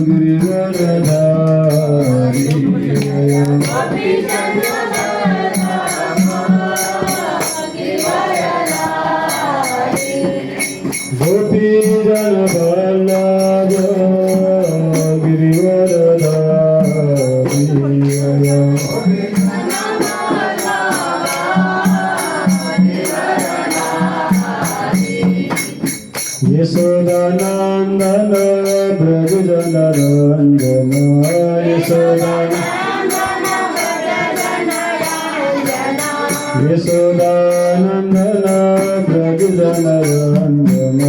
गिरिवरधारी गोपीजन वल्लभ गिरिवरधारी यशोदानंदन ब्रज जनरंजन यशोदानंदन ब्रज जनरंजन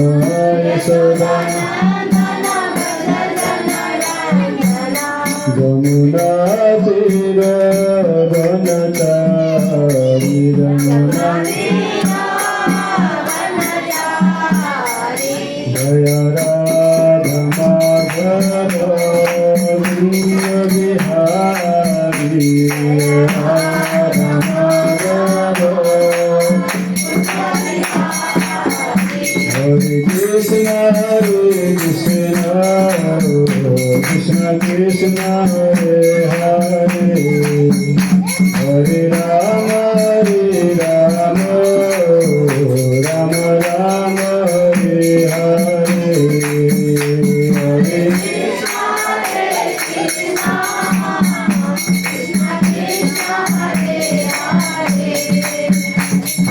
यमुना तीर वनचारी यमुना जय राधा माधव बिहारी राधा माधव हरे कृष्ण कृष्ण कृष्ण हरे हरे हरे राम राम राम हरे हरे हरे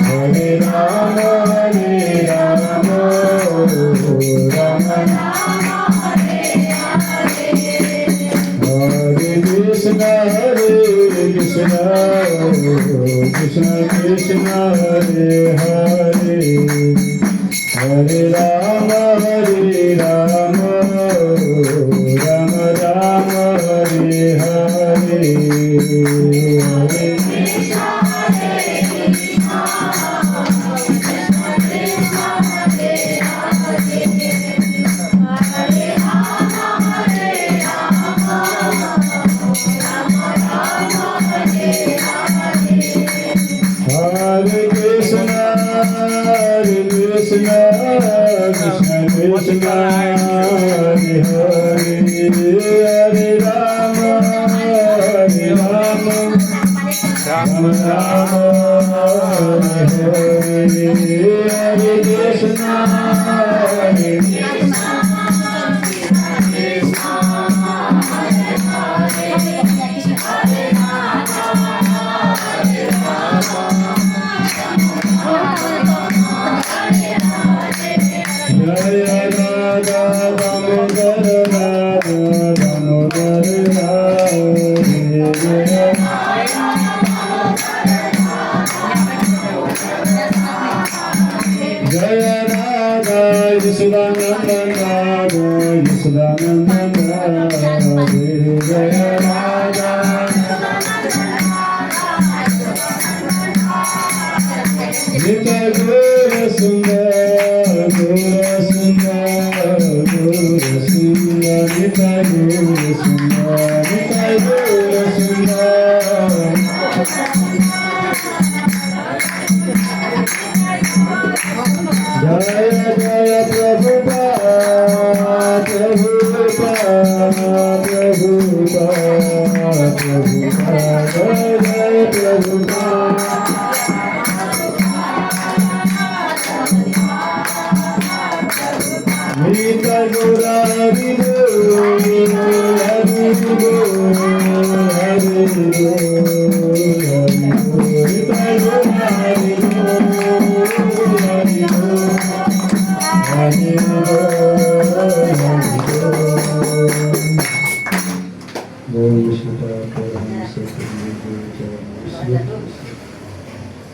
हरे राम राम हरे Krishna Krishna Krishna Hare Hare Hare Ram Ram Ram Hare Hare Hare Hare Krishna Krishna Krishna Hare Hare Hare Ram Ram Ram Hare Hare Hare Krishna हरे जय राधा दामोदर दामोदर जय राधा यशोदानंदन जय राधा नित्य गुर सुंदर नित्य गुर सुंदर जय जय प्रभुपाद प्रभुपाद प्रभुपाद जय प्रभुपाद नित्य गुर हरि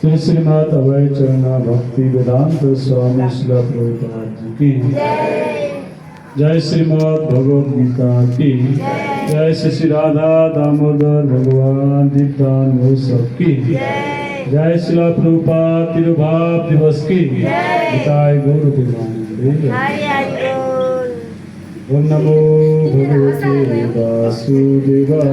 श्री श्रीमद अभय चरणा भक्ति वेदांत स्वामी श्रील प्रभुपाद जी की जय श्रीमद भगवद गीता की जय श्री राधा दामोदर भगवान नित्यानंद सब की जय श्रील प्रभुपाद तिरुभाव दिवस की जय गुरु ओम नमो भगवते वासुदेवाय।